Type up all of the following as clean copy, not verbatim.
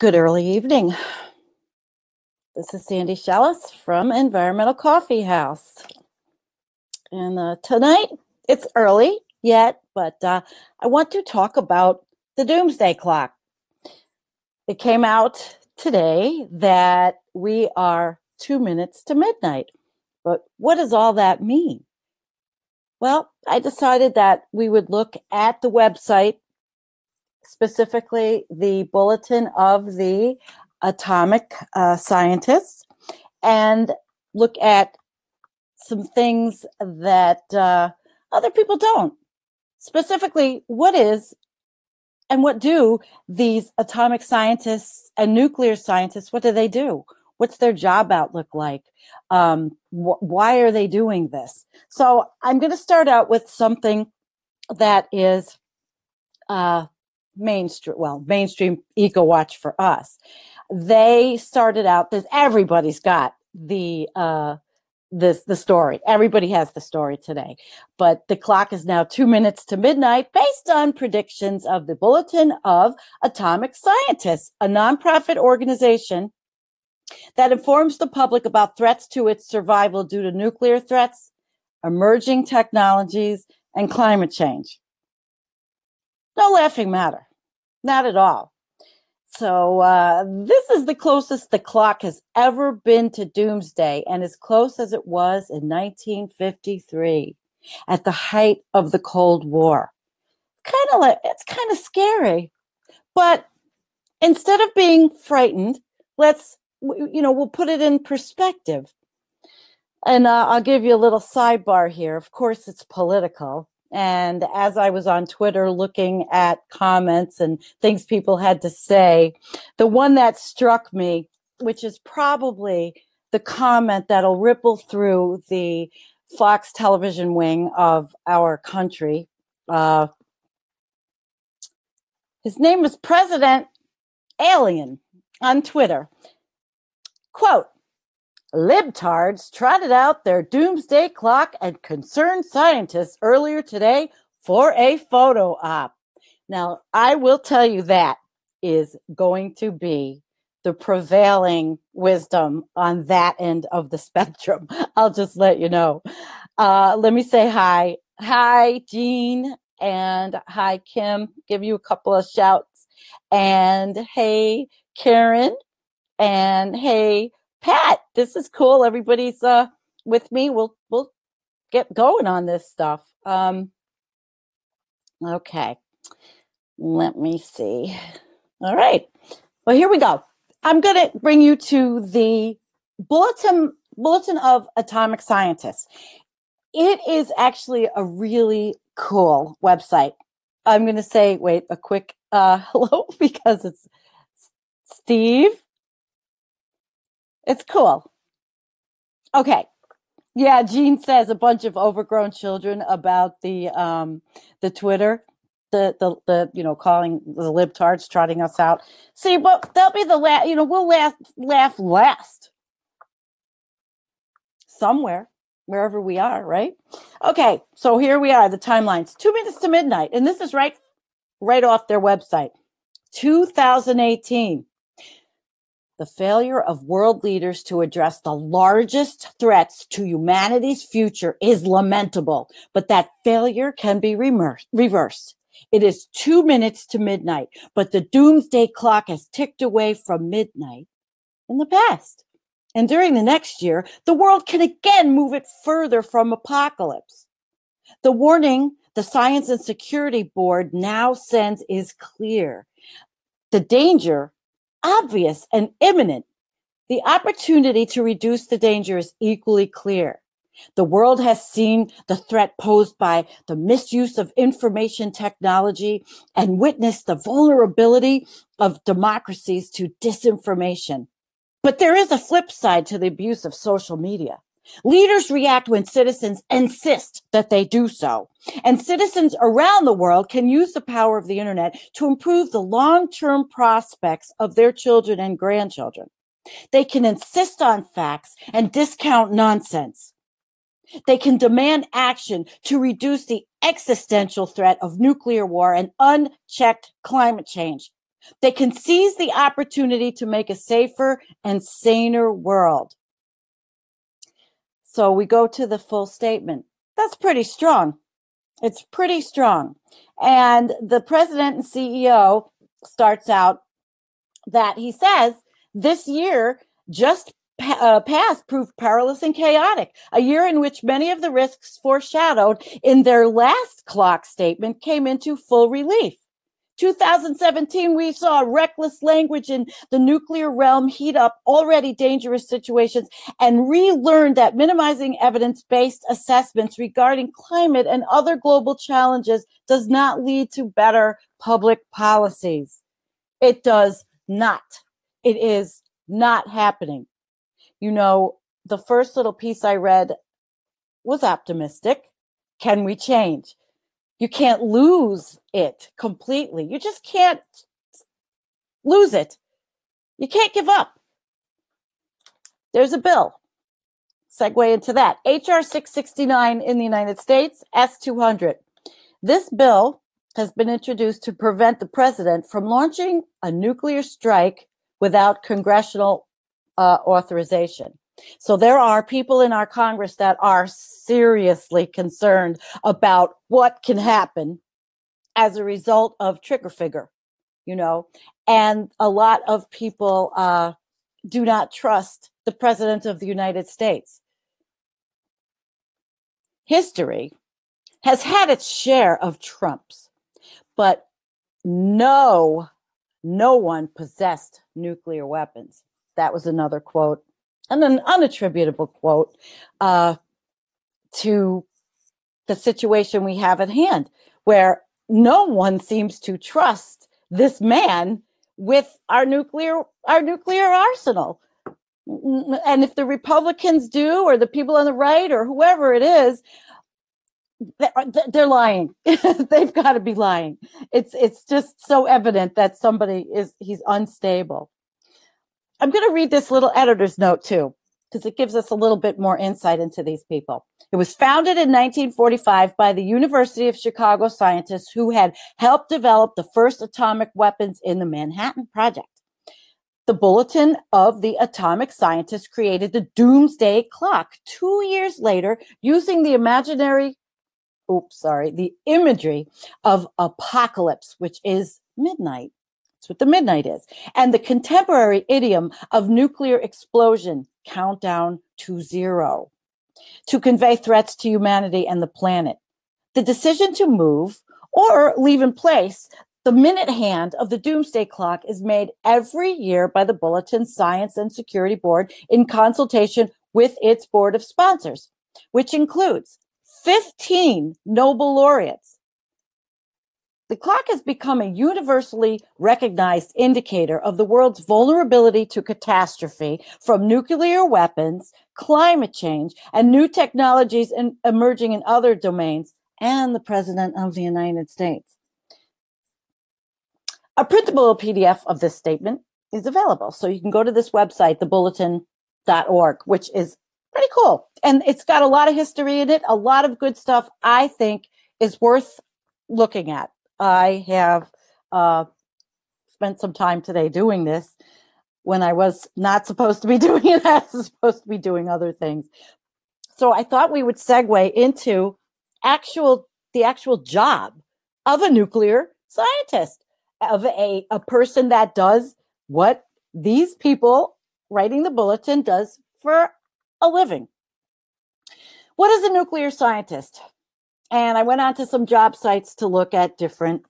Good early evening. This is Sandy Shellis from Environmental Coffee House. And tonight, it's early yet, but I want to talk about the Doomsday Clock. It came out today that we are 2 minutes to midnight. But what does all that mean? Well, I decided that we would look at the website, specifically the Bulletin of the Atomic Scientists, and look at some things that other people don't. Specifically, what is and what do these atomic scientists and nuclear scientists, what do they do? What's their job outlook like? Why are they doing this? So I'm going to start out with something that is mainstream EcoWatch for us. They started out this. Everybody's got the story. Everybody has the story today, but the clock is now 2 minutes to midnight, based on predictions of the Bulletin of Atomic Scientists, a nonprofit organization that informs the public about threats to its survival due to nuclear threats, emerging technologies, and climate change. No laughing matter, not at all. So this is the closest the clock has ever been to doomsday, and as close as it was in 1953, at the height of the Cold War. It's kind of scary, but instead of being frightened, we'll put it in perspective. And I'll give you a little sidebar here. Of course, it's political. And as I was on Twitter looking at comments and things people had to say, the one that struck me, which is probably the comment that'll ripple through the Fox television wing of our country. His name was President Alien on Twitter. Quote, "Libtards trotted out their doomsday clock and concerned scientists earlier today for a photo op." Now, I will tell you that is going to be the prevailing wisdom on that end of the spectrum. I'll just let you know. Let me say hi. Hi, Jean, and hi, Kim. Give you a couple of shouts. And hey, Karen, and hey, Pat, this is cool. Everybody's with me. We'll get going on this stuff. Okay. Let me see. All right. Well, here we go. I'm going to bring you to the Bulletin of Atomic Scientists. It is actually a really cool website. I'm going to say, wait, a quick hello, because it's Steve. It's cool. Okay. Yeah, Jean says a bunch of overgrown children about the Twitter, the calling the libtards, trotting us out. See, well, they'll be the last, we'll laugh last. Somewhere, wherever we are, right? Okay, so here we are, the timelines. 2 minutes to midnight, and this is right off their website. 2018. The failure of world leaders to address the largest threats to humanity's future is lamentable, but that failure can be reversed. It is 2 minutes to midnight, but the doomsday clock has ticked away from midnight in the past. And during the next year, the world can again move it further from apocalypse. The warning the Science and Security Board now sends is clear. The danger, obvious and imminent. The opportunity to reduce the danger is equally clear. The world has seen the threat posed by the misuse of information technology and witnessed the vulnerability of democracies to disinformation. But there is a flip side to the abuse of social media. Leaders react when citizens insist that they do so. And citizens around the world can use the power of the internet to improve the long-term prospects of their children and grandchildren. They can insist on facts and discount nonsense. They can demand action to reduce the existential threat of nuclear war and unchecked climate change. They can seize the opportunity to make a safer and saner world. So we go to the full statement. That's pretty strong. It's pretty strong. And the president and CEO starts out that he says this year just past proved perilous and chaotic, a year in which many of the risks foreshadowed in their last clock statement came into full relief. 2017, we saw reckless language in the nuclear realm heat up already dangerous situations and relearned that minimizing evidence-based assessments regarding climate and other global challenges does not lead to better public policies. It does not. It is not happening. You know, the first little piece I read was optimistic. Can we change? You can't lose it completely. You just can't lose it. You can't give up. There's a bill. Segue into that. HR 669 in the United States, S200. This bill has been introduced to prevent the president from launching a nuclear strike without congressional authorization. So there are people in our Congress that are seriously concerned about what can happen as a result of trigger figure, you know, and a lot of people do not trust the president of the United States. History has had its share of Trumps, but no one possessed nuclear weapons. That was another quote, and an unattributable quote to the situation we have at hand, where no one seems to trust this man with our nuclear arsenal. And if the Republicans do, or the people on the right, or whoever it is, they're lying. They've got to be lying. It's just so evident that he's unstable. I'm going to read this little editor's note too, because it gives us a little bit more insight into these people. It was founded in 1945 by the University of Chicago scientists who had helped develop the first atomic weapons in the Manhattan Project. The Bulletin of the Atomic Scientists created the Doomsday Clock 2 years later using the imagery of apocalypse, which is midnight. That's what the midnight is. And the contemporary idiom of nuclear explosion, countdown to zero, to convey threats to humanity and the planet. The decision to move or leave in place the minute hand of the Doomsday Clock is made every year by the Bulletin Science and Security Board in consultation with its board of sponsors, which includes 15 Nobel laureates. The clock has become a universally recognized indicator of the world's vulnerability to catastrophe from nuclear weapons, climate change, and new technologies emerging in other domains, and the President of the United States. A printable PDF of this statement is available. So you can go to this website, thebulletin.org, which is pretty cool. And it's got a lot of history in it, a lot of good stuff I think is worth looking at. I have spent some time today doing this when I was not supposed to be doing it. I was supposed to be doing other things. So I thought we would segue into the actual job of a nuclear scientist, of a person that does what these people writing the bulletin does for a living. What is a nuclear scientist? And I went on to some job sites to look at different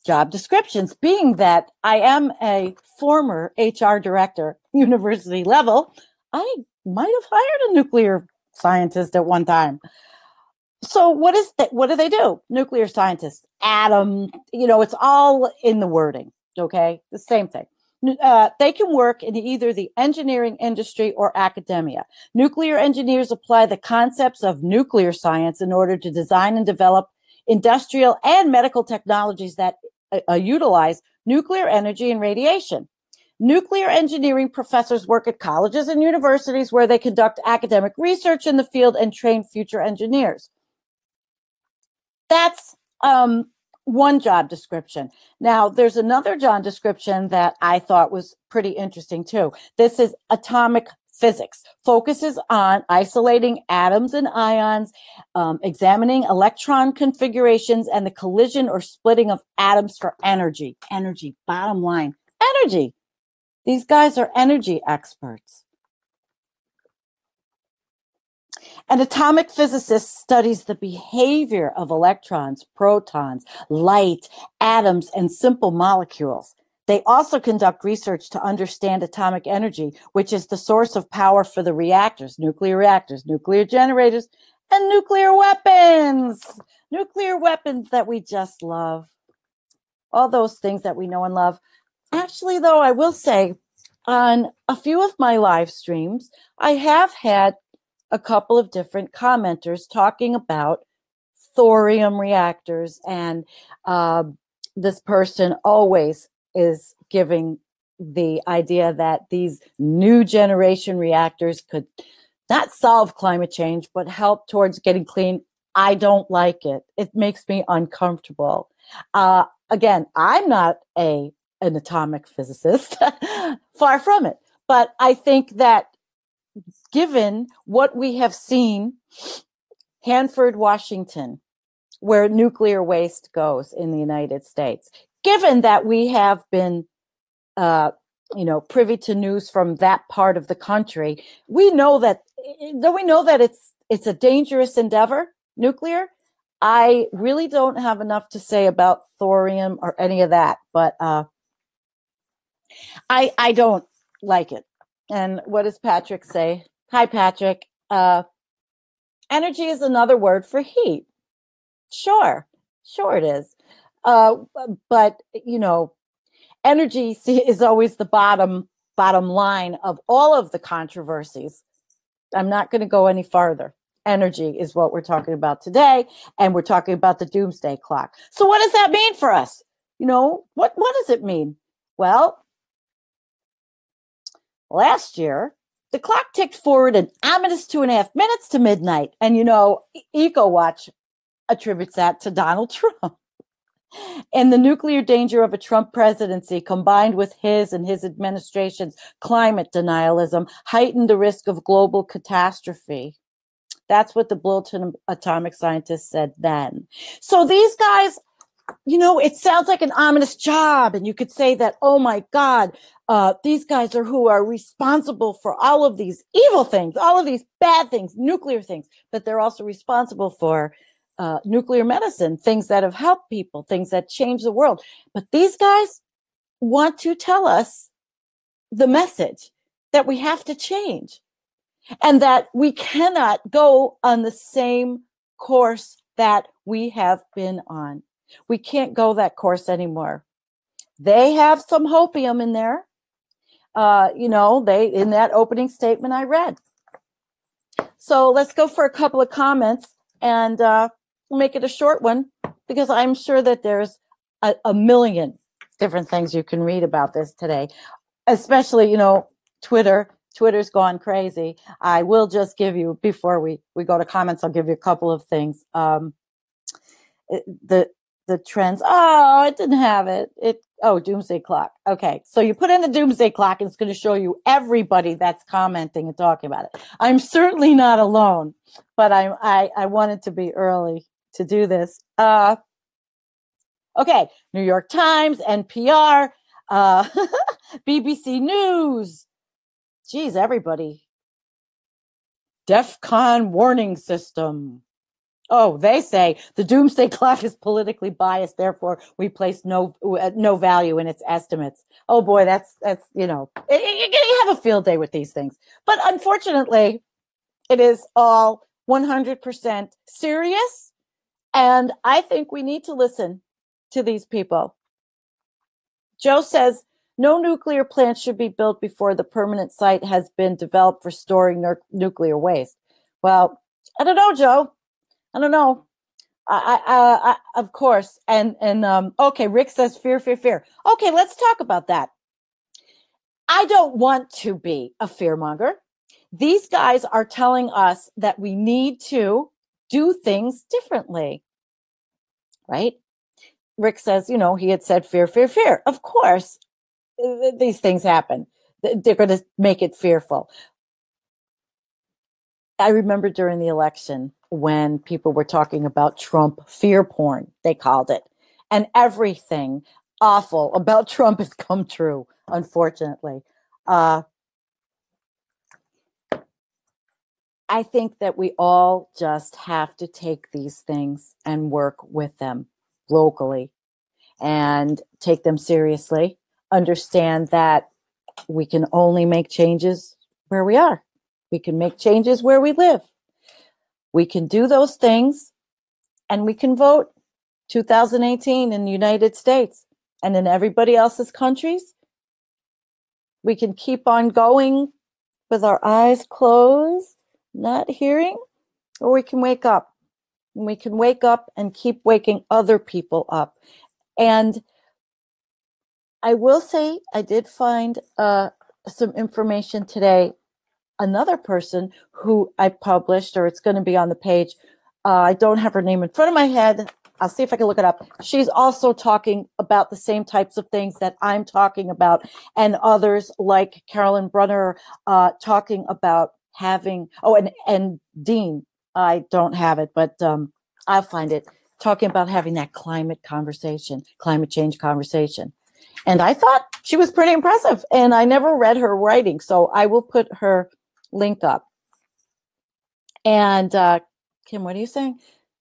job descriptions. Being that I am a former HR director, university level, I might have hired a nuclear scientist at one time. So what do they do? Nuclear scientists, atom, it's all in the wording, okay? The same thing. They can work in either the engineering industry or academia. Nuclear engineers apply the concepts of nuclear science in order to design and develop industrial and medical technologies that utilize nuclear energy and radiation. Nuclear engineering professors work at colleges and universities where they conduct academic research in the field and train future engineers. That's one job description. Now, there's another job description that I thought was pretty interesting too. This is atomic physics, focuses on isolating atoms and ions, examining electron configurations, and the collision or splitting of atoms for energy. Energy, bottom line, energy. These guys are energy experts. An atomic physicist studies the behavior of electrons, protons, light, atoms, and simple molecules. They also conduct research to understand atomic energy, which is the source of power for the reactors, nuclear generators, and nuclear weapons. Nuclear weapons that we just love. All those things that we know and love. Actually, though, I will say, on a few of my live streams, I have had a couple of different commenters talking about thorium reactors, and this person always is giving the idea that these new generation reactors could not solve climate change, but help towards getting clean. I don't like it. It makes me uncomfortable. Again, I'm not an atomic physicist, far from it. But I think that given what we have seen, Hanford, Washington, where nuclear waste goes in the United States, given that we have been, privy to news from that part of the country, we know that it's a dangerous endeavor, nuclear. I really don't have enough to say about thorium or any of that, but I don't like it. And what does Patrick say? Hi, Patrick. Energy is another word for heat. Sure it is. But energy is always the bottom line of all of the controversies. I'm not going to go any farther. Energy is what we're talking about today, and we're talking about the Doomsday Clock. So what does that mean for us? What does it mean? Well, last year, the clock ticked forward an ominous 2.5 minutes to midnight. And, EcoWatch attributes that to Donald Trump. And the nuclear danger of a Trump presidency, combined with his and his administration's climate denialism, heightened the risk of global catastrophe. That's what the Bulletin of Atomic Scientists said then. So these guys, it sounds like an ominous job. And you could say that, oh my God, these guys are who are responsible for all of these evil things, all of these bad things, nuclear things, but they're also responsible for nuclear medicine, things that have helped people, things that change the world. But these guys want to tell us the message that we have to change and that we cannot go on the same course that we have been on. We can't go that course anymore. They have some hopium in there. They in that opening statement I read. So let's go for a couple of comments and make it a short one, because I'm sure that there's a million different things you can read about this today, especially, Twitter. Twitter's gone crazy. I will just give you, before we go to comments, I'll give you a couple of things. The trends. Oh, it didn't have it. Doomsday Clock. Okay. So you put in the Doomsday Clock and it's going to show you everybody that's commenting and talking about it. I'm certainly not alone, but I wanted to be early to do this. Okay. New York Times, NPR, BBC News. Geez, everybody. DEFCON warning system. Oh, they say the Doomsday Clock is politically biased, therefore we place no value in its estimates. Oh boy, that's you have a field day with these things. But unfortunately, it is all 100% serious, and I think we need to listen to these people. Joe says, no nuclear plant should be built before the permanent site has been developed for storing nuclear waste. Well, I don't know, Joe. I don't know. I of course. And okay, Rick says fear. Okay, let's talk about that. I don't want to be a fearmonger. These guys are telling us that we need to do things differently, right? Rick says, you know, he had said fear, fear, fear. Of course, these things happen. They're going to make it fearful. I remember during the election when people were talking about Trump fear porn, they called it. And everything awful about Trump has come true, unfortunately. I think that we all just have to take these things and work with them locally and take them seriously. Understand that we can only make changes where we are. We can make changes where we live. We can do those things and we can vote 2018 in the United States and in everybody else's countries. We can keep on going with our eyes closed, not hearing, or we can wake up. And we can wake up and keep waking other people up. And I will say I did find some information today. Another person who I published, or it's going to be on the page. I don't have her name in front of my head. I'll see if I can look it up. She's also talking about the same types of things that I'm talking about, and others like Carolyn Brunner talking about having, and Dean, I don't have it, but I'll find it, talking about having that climate change conversation. And I thought she was pretty impressive, and I never read her writing, so I will put her link up. And Kim, what are you saying?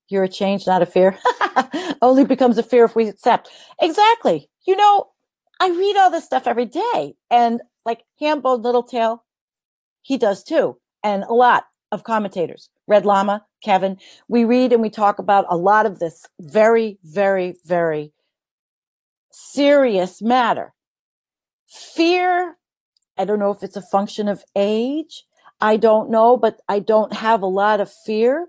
You're a change, not a fear. Only becomes a fear if we accept. Exactly. You know, I read all this stuff every day. And like Hambone Littletail, he does too. And a lot of commentators. Red Llama, Kevin. We read and we talk about a lot of this very, very, very serious matter. Fear, I don't know if it's a function of age. I don't know, but I don't have a lot of fear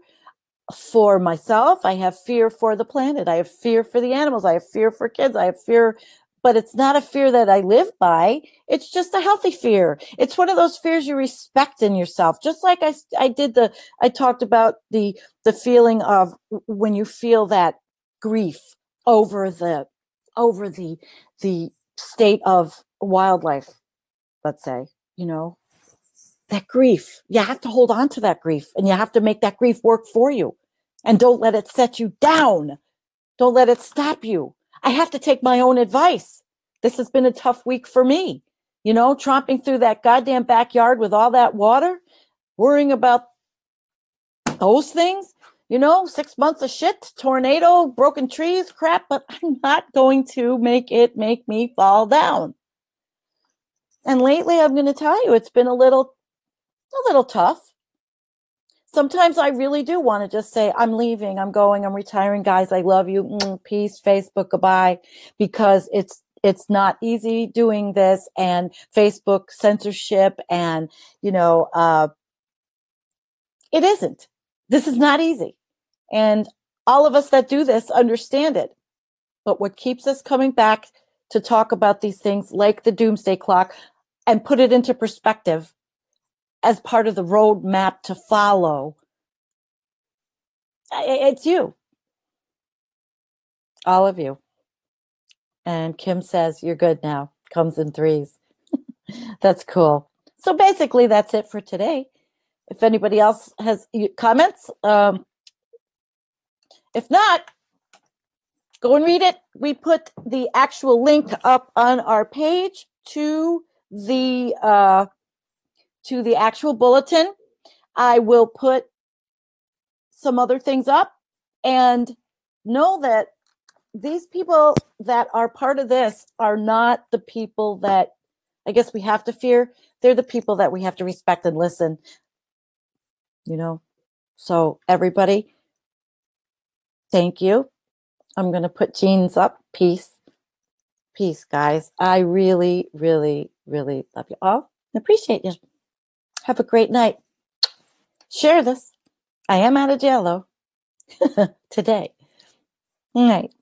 for myself. I have fear for the planet. I have fear for the animals. I have fear for kids. I have fear, but it's not a fear that I live by. It's just a healthy fear. It's one of those fears you respect in yourself. Just like I talked about the feeling of when you feel that grief over the state of wildlife, let's say, you know, that grief, you have to hold on to that grief, and you have to make that grief work for you. And don't let it set you down. Don't let it stop you. I have to take my own advice. This has been a tough week for me. You know, tromping through that goddamn backyard with all that water, worrying about those things, you know, 6 months of shit, tornado, broken trees, crap, but I'm not going to make me fall down. And lately, I'm going to tell you, it's been a little tough. Sometimes I really do want to just say, I'm leaving, I'm going, I'm retiring, guys. I love you. Peace, Facebook, goodbye. Because it's not easy doing this, and Facebook censorship, and, you know, it isn't. This is not easy. And all of us that do this understand it. But what keeps us coming back to talk about these things like the Doomsday Clock and put it into perspective as part of the roadmap to follow, it's you. All of you. And Kim says, you're good now. Comes in threes. That's cool. So basically, that's it for today. If anybody else has comments, if not, go and read it. We put the actual link up on our page to the actual bulletin. I will put some other things up, and know that these people that are part of this are not the people that I guess we have to fear. They're the people that we have to respect and listen, you know. So everybody, thank you. I'm going to put Jean's up. Peace, guys. I really, really, really love you all. Appreciate you. Have a great night. Share this. I am out of jail, though, today. Night.